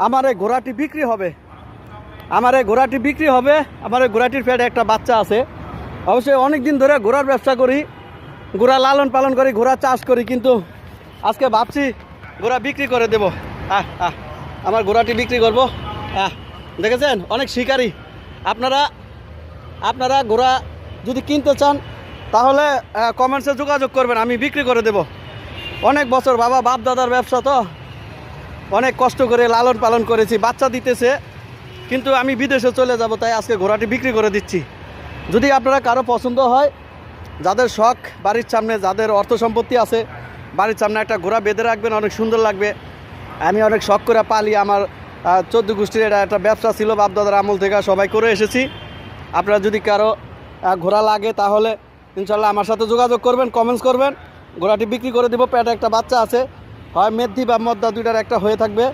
আমার এই ঘোড়াটি বিক্রি হবে। আমার এই ঘোড়াটি বিক্রি হবে। আমার এই ঘোড়াটির পেটে একটা বাচ্চা আছে। অবশ্যই অনেক দিন ধরে ঘোড়ার ব্যবসা করি, ঘোড়া লালন পালন করি, ঘোড়া চাষ করি, কিন্তু আজকে ভাবছি ঘোড়া বিক্রি করে দেব। আমার ঘোড়াটি বিক্রি করব। দেখেছেন অনেক শিকারী। আপনারা আপনারা ঘোড়া যদি কিনতে চান তাহলে কমেন্টসে যোগাযোগ করবেন, আমি বিক্রি করে দেব। অনেক বছর বাপ দাদার ব্যবসা তো, অনেক কষ্ট করে লালন পালন করেছি, বাচ্চা দিতেছে, কিন্তু আমি বিদেশে চলে যাব, তাই আজকে ঘোড়াটি বিক্রি করে দিচ্ছি। যদি আপনারা কারো পছন্দ হয়, যাদের শখ বাড়ির সামনে, যাদের অর্থ সম্পত্তি আছে, বাড়ির সামনে একটা ঘোড়া বেঁধে রাখবেন, অনেক সুন্দর লাগবে। আমি অনেক শখ করে পালি, আমার 14 গোষ্ঠীর এটা একটা ব্যবসা ছিল, বাপদাদার আমল থেকে সবাই করে এসেছি। আপনারা যদি কারো ঘোড়া লাগে তাহলে ইনশাল্লাহ আমার সাথে যোগাযোগ করবেন, কমেন্টস করবেন, ঘোড়াটি বিক্রি করে দেবো। পেটে একটা বাচ্চা আছে, হয় মেদ্ধি বা মদ্দা, দুইটার একটা হয়ে থাকবে।